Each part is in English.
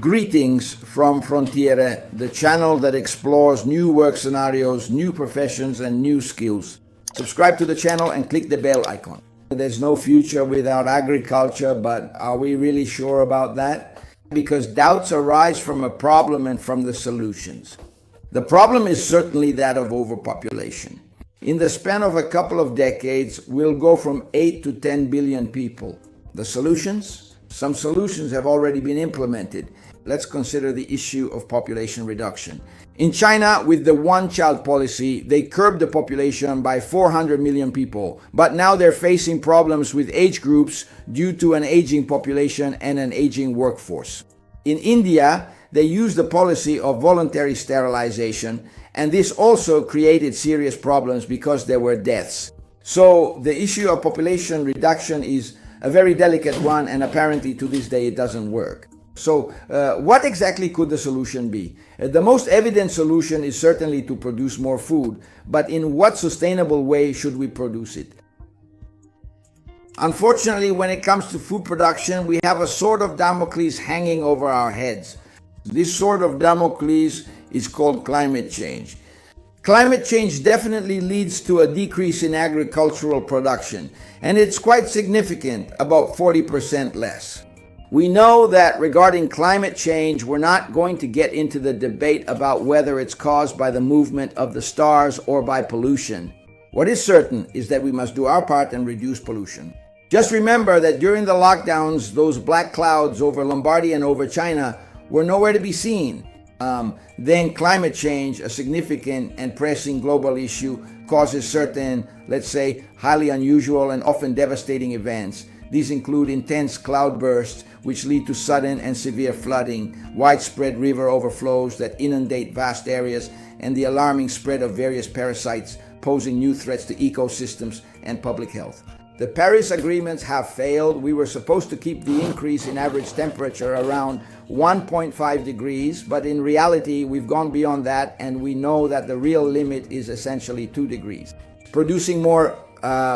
Greetings from Frontiere, the channel that explores new work scenarios, new professions, and new skills. Subscribe to the channel and click the bell icon. There's no future without agriculture, but are we really sure about that? Because doubts arise from a problem and from the solutions. The problem is certainly that of overpopulation. In the span of a couple of decades, we'll go from 8 to 10 billion people. The solutions? Some solutions have already been implemented. Let's consider the issue of population reduction. In China, with the one-child policy, they curbed the population by 400 million people, but now they're facing problems with age groups due to an aging population and an aging workforce. In India, they used the policy of voluntary sterilization, and this also created serious problems because there were deaths. So the issue of population reduction is a very delicate one, and apparently to this day it doesn't work. So what exactly could the solution be? The most evident solution is certainly to produce more food, but in what sustainable way should we produce it? Unfortunately, when it comes to food production, we have a sword of Damocles hanging over our heads. This sword of Damocles is called climate change. Climate change definitely leads to a decrease in agricultural production, and it's quite significant, about 40% less. We know that regarding climate change, we're not going to get into the debate about whether it's caused by the movement of the stars or by pollution. What is certain is that we must do our part and reduce pollution. Just remember that during the lockdowns, those black clouds over Lombardy and over China were nowhere to be seen. Then climate change, a significant and pressing global issue, causes certain, let's say, highly unusual and often devastating events. These include intense cloudbursts, which lead to sudden and severe flooding, widespread river overflows that inundate vast areas, and the alarming spread of various parasites posing new threats to ecosystems and public health. The Paris agreements have failed. We were supposed to keep the increase in average temperature around 1.5 degrees, but in reality, we've gone beyond that, and we know that the real limit is essentially 2 degrees. Producing more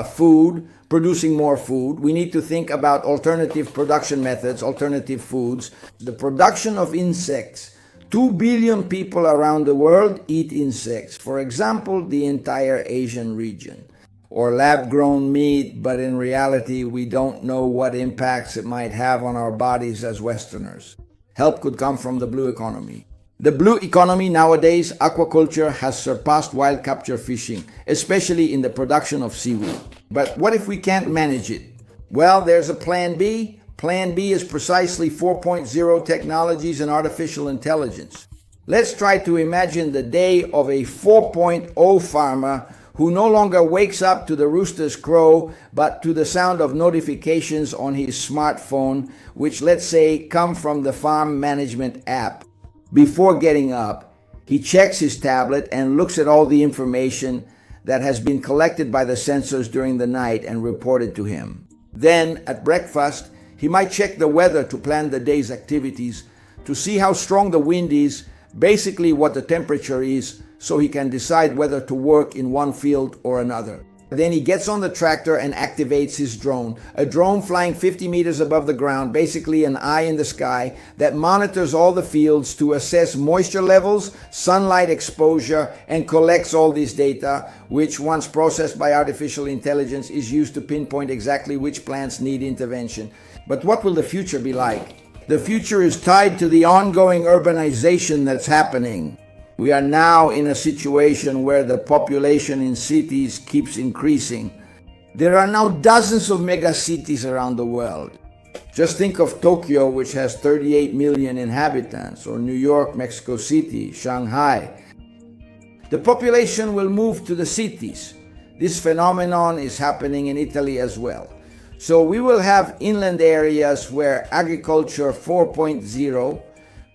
food, we need to think about alternative production methods, alternative foods. The production of insects. 2 billion people around the world eat insects. For example, the entire Asian region. Or lab-grown meat, but in reality, we don't know what impacts it might have on our bodies as Westerners. Help could come from the blue economy. The blue economy nowadays, aquaculture has surpassed wild capture fishing, especially in the production of seaweed. But what if we can't manage it? Well, there's a plan B. Plan B is precisely 4.0 technologies and artificial intelligence. Let's try to imagine the day of a 4.0 farmer who no longer wakes up to the rooster's crow, but to the sound of notifications on his smartphone, which, let's say, come from the farm management app. Before getting up, he checks his tablet and looks at all the information that has been collected by the sensors during the night and reported to him. Then, at breakfast, he might check the weather to plan the day's activities, to see how strong the wind is, basically what the temperature is, so he can decide whether to work in one field or another. Then he gets on the tractor and activates his drone, a drone flying 50 meters above the ground, basically an eye in the sky that monitors all the fields to assess moisture levels, sunlight exposure, and collects all this data, which once processed by artificial intelligence is used to pinpoint exactly which plants need intervention. But what will the future be like? The future is tied to the ongoing urbanization that's happening. We are now in a situation where the population in cities keeps increasing. There are now dozens of megacities around the world. Just think of Tokyo, which has 38 million inhabitants, or New York, Mexico City, Shanghai. The population will move to the cities. This phenomenon is happening in Italy as well. So we will have inland areas where agriculture 4.0,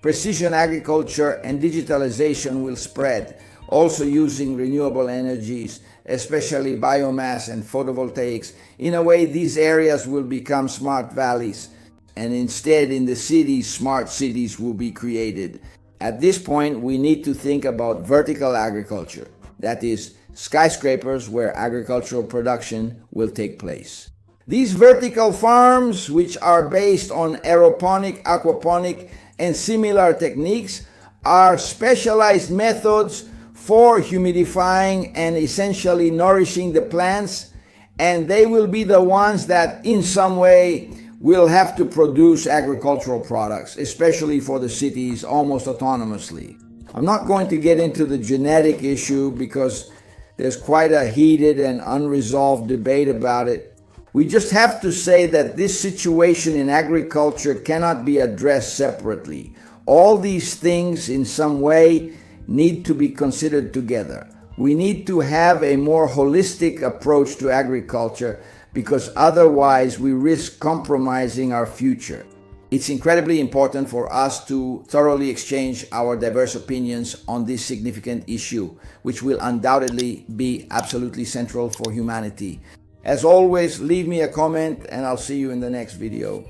precision agriculture and digitalization will spread, also using renewable energies, especially biomass and photovoltaics. In a way, these areas will become smart valleys, and instead in the cities, smart cities will be created. At this point, we need to think about vertical agriculture, that is, skyscrapers where agricultural production will take place. These vertical farms, which are based on aeroponic, aquaponic, and similar techniques are specialized methods for humidifying and essentially nourishing the plants, and they will be the ones that in some way will have to produce agricultural products, especially for the cities, almost autonomously. I'm not going to get into the genetic issue because there's quite a heated and unresolved debate about it. We just have to say that this situation in agriculture cannot be addressed separately. All these things in some way need to be considered together. We need to have a more holistic approach to agriculture because otherwise we risk compromising our future. It's incredibly important for us to thoroughly exchange our diverse opinions on this significant issue, which will undoubtedly be absolutely central for humanity. As always, leave me a comment and I'll see you in the next video.